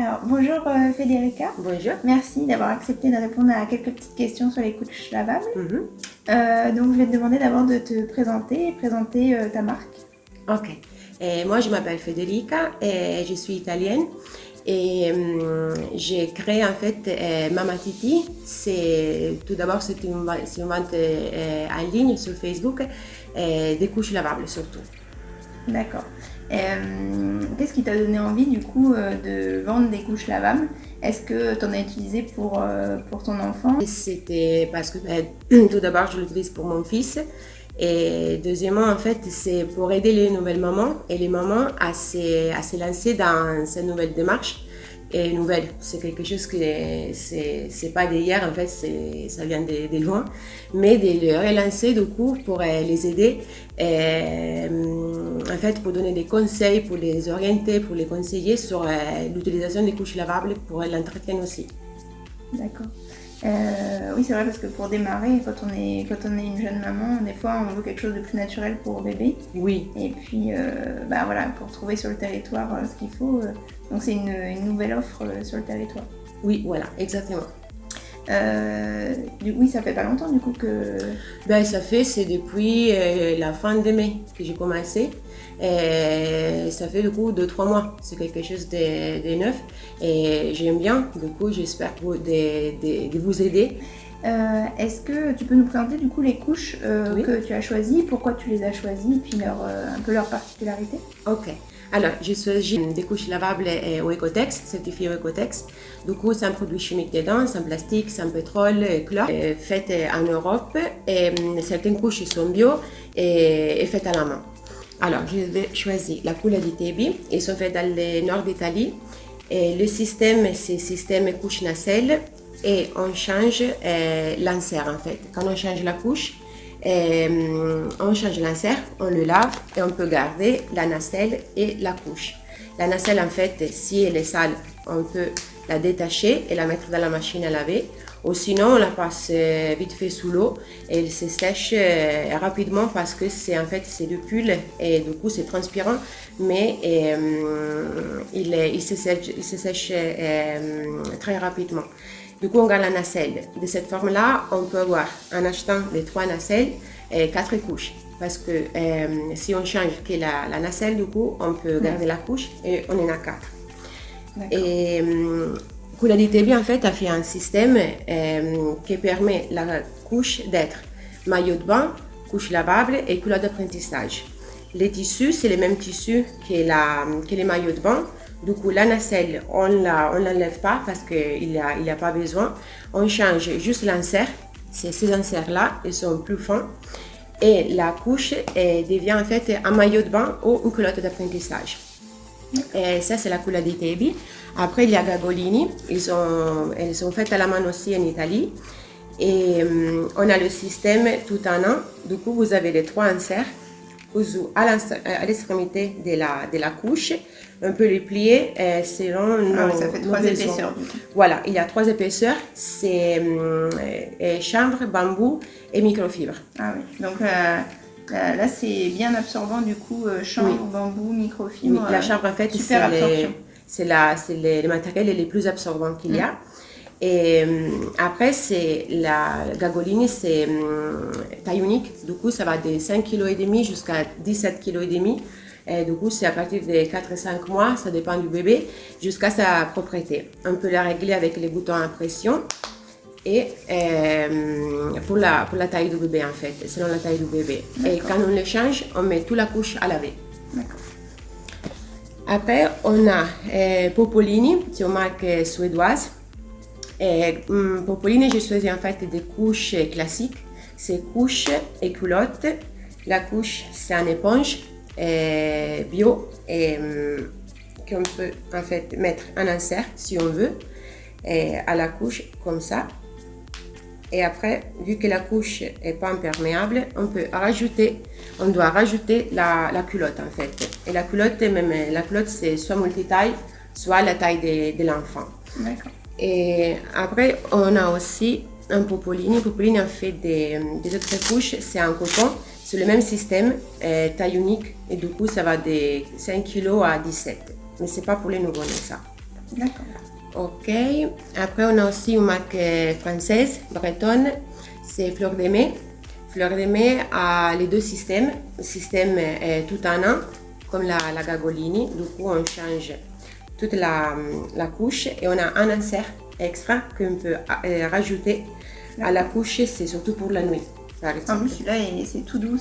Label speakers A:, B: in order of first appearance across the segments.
A: Alors, bonjour Federica.
B: Bonjour.
A: Merci d'avoir accepté de répondre à quelques petites questions sur les couches lavables. Donc, je vais te demander d'abord de te présenter et présenter ta marque.
B: Ok. Moi, je m'appelle Federica et je suis italienne. Et j'ai créé en fait Mama Titi. Tout d'abord, c'est une vente en ligne sur Facebook, des couches lavables surtout.
A: D'accord. Qu'est-ce qui t'a donné envie du coup de vendre des couches lavables? Est-ce que tu en as utilisé pour ton enfant?
B: C'était parce que tout d'abord, je l'utilise pour mon fils. Et deuxièmement, en fait, c'est pour aider les nouvelles mamans et les mamans à se lancer dans cette nouvelle démarche. Et nouvelle, c'est quelque chose que c'est pas d'hier, en fait, ça vient de loin, mais de les relancer du coup pour les aider, en fait, pour donner des conseils, pour les orienter, pour les conseiller sur l'utilisation des couches lavables pour l'entretien aussi.
A: D'accord. Oui, c'est vrai parce que pour démarrer, quand on est une jeune maman, des fois on veut quelque chose de plus naturel pour bébé.
B: Oui.
A: Et puis, voilà, pour trouver sur le territoire ce qu'il faut. Donc c'est une nouvelle offre sur le territoire.
B: Oui, voilà, exactement.
A: Oui, ça fait pas longtemps du coup que...
B: C'est depuis la fin de mai que j'ai commencé. Et ça fait du coup 2-3 mois. C'est quelque chose de neuf et j'aime bien. Du coup, j'espère de vous aider.
A: Est-ce que tu peux nous présenter du coup les couches
B: Oui.
A: que tu as choisies, pourquoi tu les as choisies, puis un peu leurs particularités?
B: Ok. Alors, j'ai choisi des couches lavables au Ecotex, certifiées au Ecotex. Du coup, sans produits chimiques dedans, sans plastique, sans pétrole, chlore, faites en Europe. Et certaines couches sont bio et faites à la main. Alors, j'ai choisi la Culla di Tebi. Ils sont faits dans le nord d'Italie. Et le système, c'est le système couche nacelle. Et on change l'insert en fait. Quand on change la couche, on change l'insert, on le lave et on peut garder la nacelle et la couche. La nacelle en fait, si elle est sale, on peut la détacher et la mettre dans la machine à laver. Ou sinon, on la passe vite fait sous l'eau et elle se sèche rapidement parce que c'est en fait c'est du pull et du coup c'est transparent, mais il se sèche très rapidement. Du coup, on garde la nacelle. De cette forme-là, on peut avoir, en achetant les 3 nacelles, 4 couches. Parce que si on change que la nacelle, du coup, on peut garder la couche et on en a 4. Et Culla di Tebi, en fait, a fait un système qui permet la couche d'être maillot de bain, couche lavable et culotte d'apprentissage. Les tissus, c'est les mêmes tissus que les maillots de bain. Du coup, la nacelle, on ne l'enlève pas parce qu'il n'y a pas besoin. On change juste l'insert. Ces inserts-là, ils sont plus fins. Et la couche devient en fait un maillot de bain ou une culotte d'apprentissage. Et ça, c'est la Culla di Tebi. Après, il y a Gagolini. Elles sont faites à la main aussi en Italie. Et on a le système tout en un. Du coup, vous avez les 3 inserts. À l'extrémité de la couche, on peut les plier selon
A: ça fait 3 épaisseurs.
B: Voilà, il y a 3 épaisseurs, c'est chanvre, bambou et microfibre.
A: Ah oui, donc là c'est bien absorbant du coup, chanvre, bambou, microfibre.
B: Oui, la chanvre en fait c'est le matériel les plus absorbants qu'il y a. Et après, c'est la Gagolini, c'est taille unique. Du coup, ça va de 5,5 kg jusqu'à 17,5 kg. Et du coup, c'est à partir de 4-5 mois, ça dépend du bébé, jusqu'à sa propreté. On peut la régler avec les boutons à pression. Et pour la taille du bébé, en fait, selon la taille du bébé. Et quand on le change, on met toute la couche à laver.
A: D'accord.
B: Après, on a Popolini, c'est une marque suédoise. Popolini, j'ai choisi en fait des couches classiques. C'est couche et culotte. La couche, c'est une éponge bio et qu'on peut en fait mettre un insert si on veut à la couche comme ça. Et après, vu que la couche n'est pas imperméable, on doit rajouter la culotte en fait. Et la culotte, c'est soit multitaille, soit la taille de l'enfant.
A: D'accord.
B: Et après, on a aussi un Popolini. Popolini a fait des autres couches, c'est en coton. C'est le même système, taille unique. Et du coup, ça va de 5 kg à 17. Mais ce n'est pas pour les nouveau-nés, ça.
A: D'accord.
B: Ok. Après, on a aussi une marque française, bretonne, c'est Fleur de Mai. Fleur de Mai a les deux systèmes. Le système est tout en un, comme la Gagolini. Du coup, on change toute la couche et on a un insert extra qu'on peut rajouter à la couche. C'est surtout pour la nuit, par
A: En
B: exemple.
A: plus, celui-là, c'est tout doux,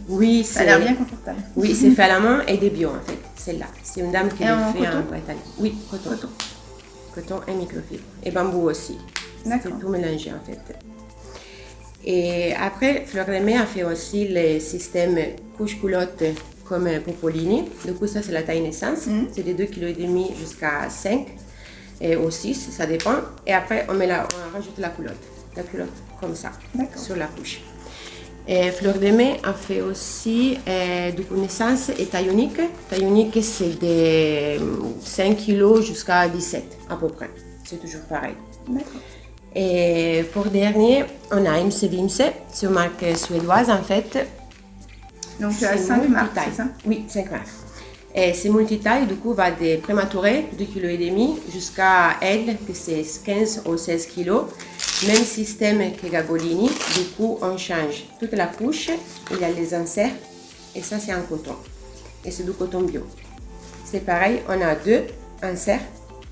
B: Oui,
A: ça a l'air bien confortable.
B: Oui, c'est fait à la main et des bio en fait, celle-là. C'est une dame qui
A: Et
B: le
A: en
B: fait
A: coton?
B: en Bretagne. Oui, coton. Coton et microfibre. Et bambou aussi.
A: D'accord.
B: C'est tout mélangé en fait. Et après, Fleur de Mai a fait aussi le système couche-culotte comme Popolini. Du coup, ça c'est la taille naissance. C'est de 2,5 kg jusqu'à 5 et au 6, ça dépend. Et après, on rajoute la culotte comme ça, sur la couche. Et Fleur de Mai a fait aussi du coup naissance et taille unique. Taille unique, c'est de 5 kg jusqu'à 17 à peu près. C'est toujours pareil.
A: D'accord.
B: Et pour dernier, on a Imse Bimse, c'est une marque suédoise en fait.
A: Donc tu as 5 marques, c'est ça?
B: Oui, 5 marques. Et c'est multitaille, du coup, va des prématurés, 2,5 kg, jusqu'à elle, que c'est 15 ou 16 kg. Même système que Gagolini, du coup, on change toute la couche, il y a les inserts, et ça, c'est en coton. Et c'est du coton bio. C'est pareil, on a 2 inserts,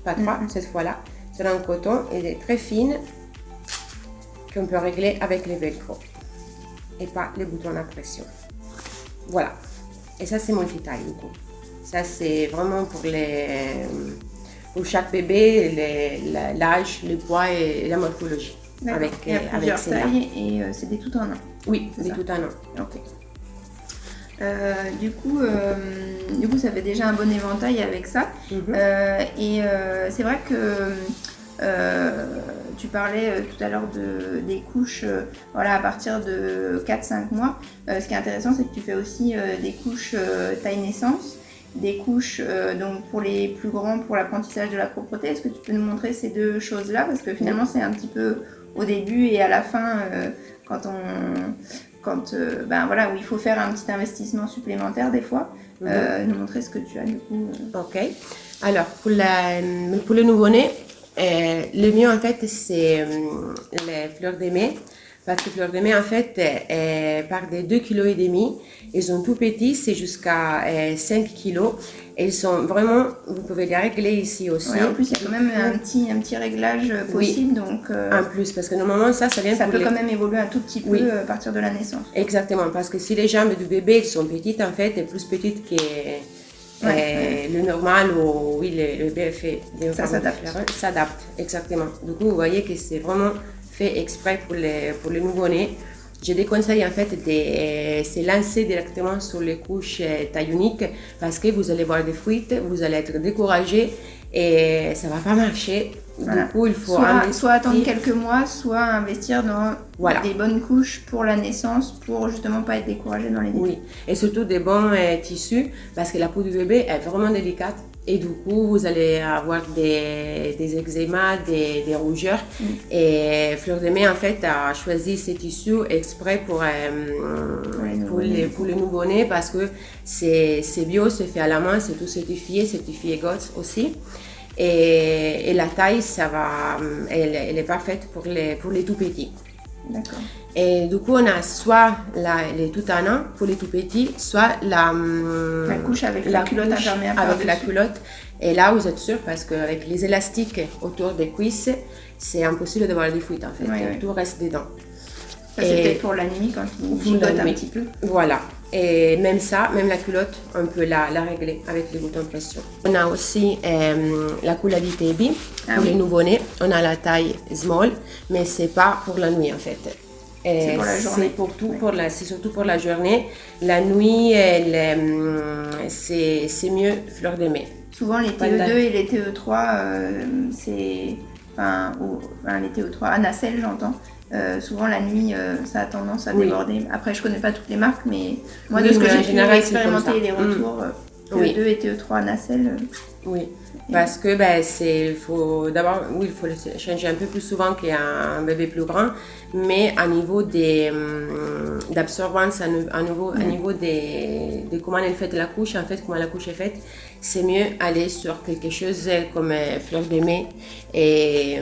B: pas 3 cette fois-là. C'est en coton et est très fine, qu'on peut régler avec les velcro, et pas les boutons à pression. Voilà. Et ça, c'est multitaille, du coup. Ça, c'est vraiment pour chaque bébé, l'âge, le poids et la morphologie.
A: Avec plusieurs tailles et c'est des tout en un.
B: Oui, des tout en un.
A: Ok. Du coup, ça fait déjà un bon éventail avec ça. C'est vrai que tu parlais tout à l'heure des couches à partir de 4-5 mois. Ce qui est intéressant, c'est que tu fais aussi des couches taille naissance, des couches donc pour les plus grands pour l'apprentissage de la propreté. Est-ce que tu peux nous montrer ces deux choses-là? Parce que finalement, c'est un petit peu au début et à la fin où il faut faire un petit investissement supplémentaire des fois. Nous montrer ce que tu as du coup.
B: Ok. Alors, pour le nouveau-né, le mieux en fait, c'est les Fleurs de Mai. Parce que Fleur de Mai, en fait, part de 2,5 kg. Ils sont tout petits, c'est jusqu'à 5 kg. Et ils sont vraiment, vous pouvez les régler ici aussi.
A: Ouais, en plus, il y a quand même un petit réglage possible.
B: Oui,
A: donc,
B: en plus, parce que normalement, ça vient
A: ça peut quand même évoluer un tout petit peu à partir de la naissance.
B: Exactement, parce que si les jambes du bébé elles sont petites, en fait, et plus petites que le normal, ou oui, le bébé fait des
A: ça
B: s'adapte, exactement. Du coup, vous voyez que c'est vraiment fait exprès pour le nouveau-né. Je déconseille en fait de se lancer directement sur les couches taille unique parce que vous allez voir des fuites, vous allez être découragé et ça ne va pas marcher.
A: Voilà.
B: Du coup, il faut
A: soit attendre quelques mois, soit investir dans des bonnes couches pour la naissance pour justement pas être découragé dans les débuts.
B: Oui, et surtout des bons tissus parce que la peau du bébé est vraiment délicate. Et du coup, vous allez avoir des eczémas, des rougeurs. Et Fleur de Mai, en fait, a choisi ces tissus exprès pour les nouveau-nés parce que c'est bio, c'est fait à la main, c'est tout certifié GOTS aussi. Et la taille, elle est parfaite pour les tout petits.
A: D'accord.
B: Et du coup, on a soit les tout en un pour les tout petits, soit la
A: couche avec la culotte imperméable.
B: Avec la culotte. Et là, vous êtes sûr, parce qu'avec les élastiques autour des cuisses, c'est impossible d'avoir des fuites en fait. Tout reste dedans.
A: Ça, c'est peut-être pour la nuit quand il gigote un petit peu.
B: Voilà. Et même la culotte, on peut la régler avec les boutons de pression. On a aussi la Culadité Baby pour les nouveau-nés. On a la taille small, mais c'est pas pour la nuit en fait.
A: C'est pour la journée.
B: C'est surtout pour la journée. La nuit, c'est mieux Fleur de Mai.
A: Souvent les TE2 et les TE3, les TE3 à nacelle, j'entends. Souvent la nuit, ça a tendance à déborder. Après, je connais pas toutes les marques, mais moi, de ce que j'ai pu expérimenter et les retours. TE2 et TE3 nacelle.
B: Oui, parce que il faut d'abord, oui, il faut le changer un peu plus souvent qu'un bébé plus grand, mais à niveau d'absorbance, à niveau de comment elle fait la couche, en fait, comment la couche est faite, c'est mieux aller sur quelque chose comme fleur de mai et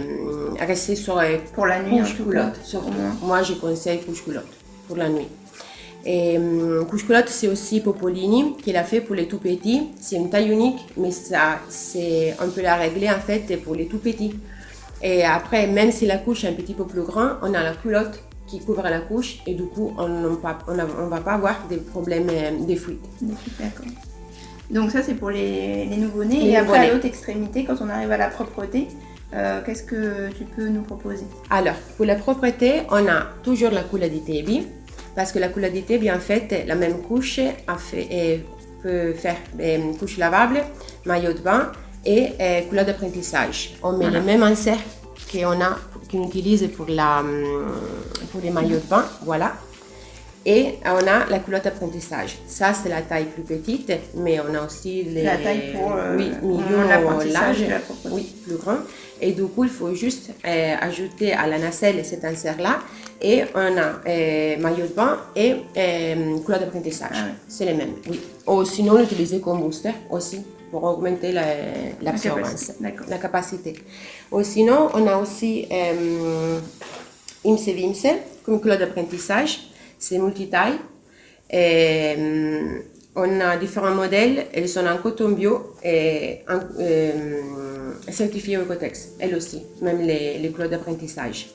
B: rester sur
A: pour la nuit,
B: couche culotte. Moi, je conseille couche culotte pour la nuit. Et couche culotte, c'est aussi Popolini qui l'a fait pour les tout petits. C'est une taille unique, mais on peut la régler en fait pour les tout petits. Et après, même si la couche est un petit peu plus grande, on a la culotte qui couvre la couche et du coup, on ne va pas avoir des problèmes de fuite.
A: D'accord. Donc ça, c'est pour les nouveau-nés. Et après, à l'autre extrémité, quand on arrive à la propreté, qu'est-ce que tu peux nous proposer?
B: Alors, pour la propreté, on a toujours la culotte di Tebi. Parce que la culotte di Tebi, en fait, la même couche peut faire couche lavable, maillot de bain et culotte d'apprentissage. On met les mêmes inserts qu'on utilise pour les maillots de bain, voilà. Et on a la culotte d'apprentissage. Ça, c'est la taille plus petite, mais on a aussi
A: la taille pour
B: milieu large, oui, plus grand. Et du coup, il faut juste ajouter à la nacelle cet insert-là. Et on a maillot de bain et culotte d'apprentissage. Ah, ouais. C'est les mêmes, oui. Ou sinon, l'utiliser comme booster aussi pour augmenter l'absorbance, la capacité. Ou sinon, on a aussi Imse Vimse comme culotte d'apprentissage. C'est multitaille. On a différents modèles. Elles sont en coton bio et certifiées Oecotex. Elles aussi, même les culottes d'apprentissage.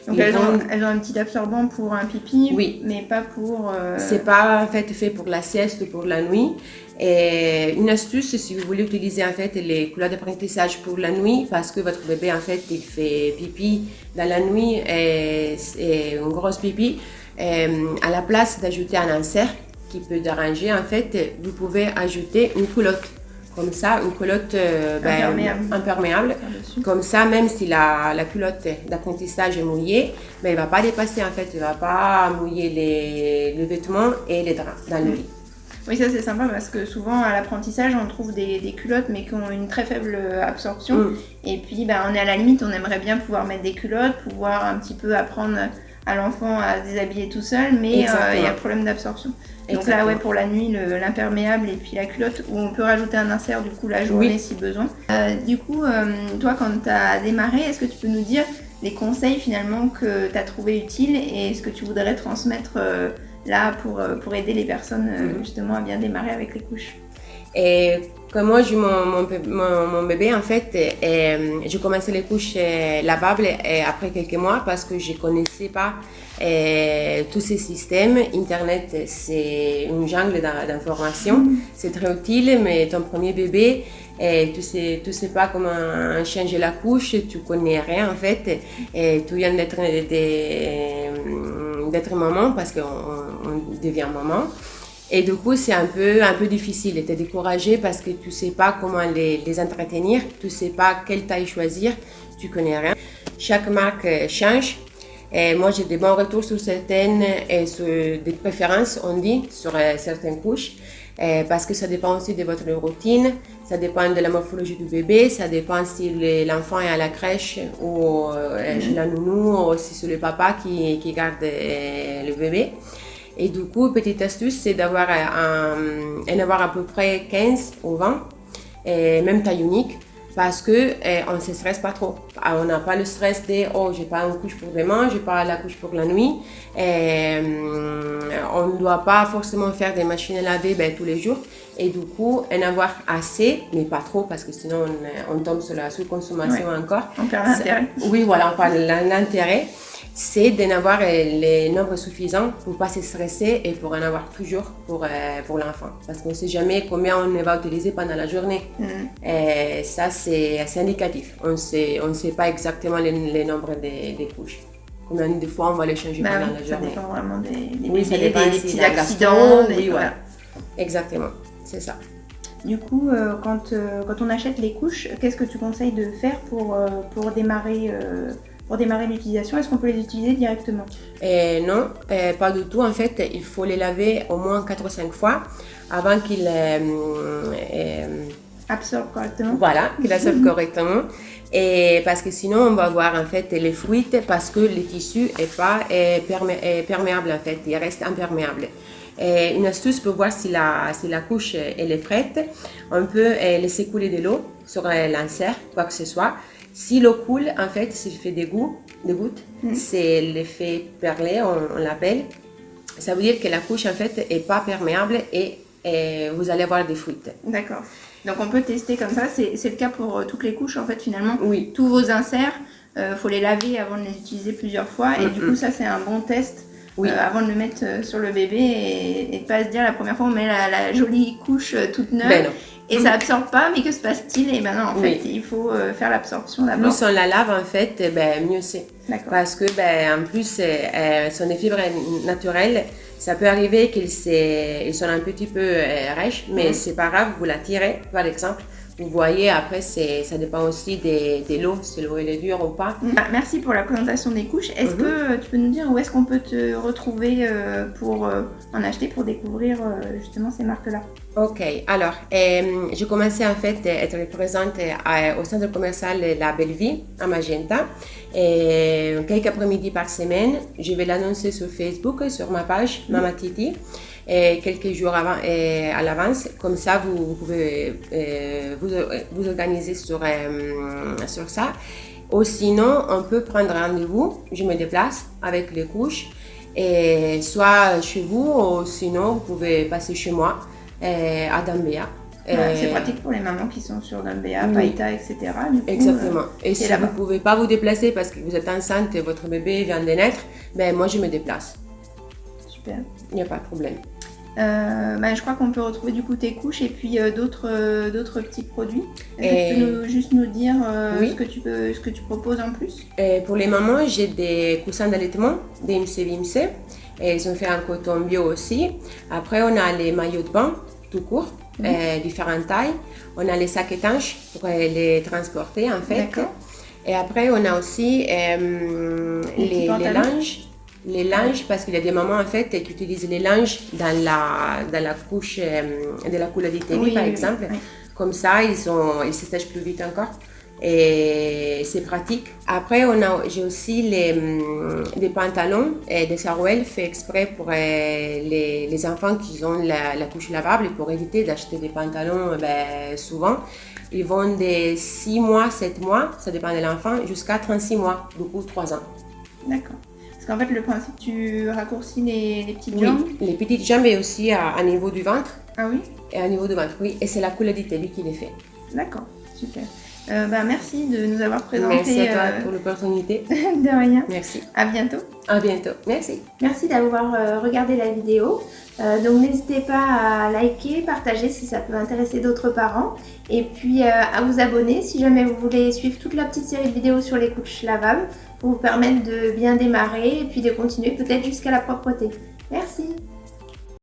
A: Donc elles ont un petit absorbant pour un pipi,
B: oui,
A: mais pas pour...
B: C'est pas en fait pour la sieste ou pour la nuit. Et une astuce, si vous voulez utiliser en fait les culottes d'apprentissage pour la nuit, parce que votre bébé en fait il fait pipi dans la nuit et une grosse pipi, à la place d'ajouter un insert qui peut déranger, en fait, vous pouvez ajouter une culotte. Comme ça, une culotte imperméable. Comme ça, même si la culotte d'apprentissage est mouillée, il ne va pas dépasser, en fait, il ne va pas mouiller les vêtements et les draps dans le lit.
A: Oui, ça c'est sympa parce que souvent à l'apprentissage, on trouve des culottes mais qui ont une très faible absorption. Et puis, on est à la limite, on aimerait bien pouvoir mettre des culottes, pouvoir un petit peu apprendre à l'enfant à se déshabiller tout seul, mais il y a le problème d'absorption. Donc là, pour la nuit, l'imperméable et puis la culotte, où on peut rajouter un insert du coup la journée si besoin. Du coup, toi, quand tu as démarré, est-ce que tu peux nous dire les conseils finalement que tu as trouvé utiles et ce que tu voudrais transmettre là pour aider les personnes justement à bien démarrer avec les couches?
B: Et comme moi j'ai mon bébé, en fait, j'ai commencé les couches lavables après quelques mois parce que je ne connaissais pas tous ces systèmes. Internet, c'est une jungle d'informations. C'est très utile, mais ton premier bébé, tu sais pas comment changer la couche, tu connais rien en fait. Et tu viens d'être maman parce qu'on devient maman. Et du coup, c'est un peu difficile. Tu es découragé parce que tu ne sais pas comment les entretenir, tu ne sais pas quelle taille choisir, tu ne connais rien. Chaque marque change. Et moi, j'ai des bons retours sur certaines et sur des préférences, on dit, sur certaines couches. Parce que ça dépend aussi de votre routine, ça dépend de la morphologie du bébé, ça dépend si l'enfant est à la crèche ou chez la nounou, ou si c'est le papa qui garde le bébé. Et du coup, petite astuce, c'est d'avoir à peu près 15 ou 20, même taille unique, parce qu'on ne se stresse pas trop. On n'a pas le stress de « oh, j'ai pas une couche pour demain, j'ai pas la couche pour la nuit ». On ne doit pas forcément faire des machines à laver tous les jours. Et du coup, en avoir assez, mais pas trop, parce que sinon on tombe sur la sous-consommation encore.
A: On perd l'intérêt.
B: Oui, voilà, on perd l'intérêt. C'est d'en avoir les nombres suffisants pour ne pas se stresser et pour en avoir toujours pour l'enfant. Parce qu'on ne sait jamais combien on va utiliser pendant la journée. Et ça, c'est assez indicatif. On ne sait pas exactement les nombres des couches. Combien de fois on va les changer pendant la journée.
A: Ça dépend vraiment des
B: petits
A: accidents.
B: Oui, voilà. Exactement, c'est ça.
A: Du coup, quand on achète les couches, qu'est-ce que tu conseilles de faire pour démarrer pour démarrer l'utilisation, est-ce qu'on peut les utiliser directement?
B: Non, pas du tout. En fait, il faut les laver au moins 4 ou 5 fois avant qu'ils
A: Absorbe correctement.
B: voilà, qu'ils absorbent correctement. Et parce que sinon, on va avoir en fait les fuites parce que le tissu est pas perméable en fait, il reste imperméable. Et une astuce pour voir si la couche elle est prête, on peut laisser couler de l'eau sur l'insert, quoi que ce soit. Si l'eau coule, en fait, s'il fait des gouttes, c'est l'effet perlé, on l'appelle. Ça veut dire que la couche, en fait, est pas perméable et vous allez avoir des fuites.
A: D'accord. Donc on peut tester comme ça, c'est le cas pour toutes les couches en fait finalement.
B: Oui.
A: Tous vos inserts, faut les laver avant de les utiliser plusieurs fois et du coup ça c'est un bon test avant de le mettre sur le bébé et de pas se dire la première fois on met la jolie couche toute neuve.
B: Ben non.
A: Et ça absorbe pas, mais que se passe-t-il? Et ben non, en fait, il faut faire l'absorption d'abord.
B: Plus on la lave, en fait, mieux c'est.
A: D'accord.
B: Parce que, en plus, sont des fibres naturelles. Ça peut arriver qu'ils sont un petit peu rêches, mais c'est pas grave, vous la tirez, par exemple. Vous voyez, après, ça dépend aussi de l'eau, si l'eau elle est dure ou pas.
A: Merci pour la présentation des couches. Est-ce que tu peux nous dire où est-ce qu'on peut te retrouver pour en acheter, pour découvrir justement ces marques-là?
B: Ok, alors, j'ai commencé en fait à être présente au centre commercial La Belle Vie à Magenta. Et quelques après-midi par semaine, je vais l'annoncer sur Facebook, sur ma page Mama Titi. Et quelques jours avant, à l'avance, comme ça vous pouvez vous organiser sur ça. Ou sinon, on peut prendre rendez-vous, je me déplace avec les couches, et soit chez vous, ou sinon vous pouvez passer chez moi à Dambéa.
A: C'est pratique pour les mamans qui sont sur Dambéa, Païta, etc. Du coup,
B: exactement. Et si vous ne pouvez pas vous déplacer parce que vous êtes enceinte et votre bébé vient de naître, moi je me déplace.
A: Super.
B: Il n'y a pas de problème.
A: Je crois qu'on peut retrouver du coup tes couches et puis d'autres petits produits. Est-ce que tu peux juste nous dire ce que tu proposes en plus?
B: Pour les mamans, j'ai des coussins d'allaitement, des IMC VIMC. Et ils sont faits en coton bio aussi. Après, on a les maillots de bain tout court, différentes tailles. On a les sacs étanches pour les transporter en fait. Et après, on a aussi les linges. Les linges, parce qu'il y a des mamans en fait qui utilisent les linges dans la couche de la couleur d'Italie par exemple. Oui. Comme ça, ils se sèchent plus vite encore. Et c'est pratique. Après, j'ai aussi des pantalons et des sarouels faits exprès pour les enfants qui ont la couche lavable et pour éviter d'acheter des pantalons souvent. Ils vont de 6 mois, 7 mois, ça dépend de l'enfant, jusqu'à 36 mois, du coup 3 ans.
A: D'accord. En fait, le principe, tu raccourcis les petites jambes.
B: Oui, les petites jambes et aussi à niveau du ventre.
A: Ah oui?
B: Et à niveau du ventre, oui. Et c'est la couleur d'Italie qui les fait.
A: D'accord, super. Merci de nous avoir présenté.
B: Merci à toi pour l'opportunité.
A: De rien.
B: Merci.
A: À bientôt.
B: À bientôt. Merci.
A: Merci d'avoir regardé la vidéo. Donc n'hésitez pas à liker, partager si ça peut intéresser d'autres parents. Et puis à vous abonner si jamais vous voulez suivre toute la petite série de vidéos sur les couches lavables pour vous permettre de bien démarrer et puis de continuer peut-être jusqu'à la propreté. Merci.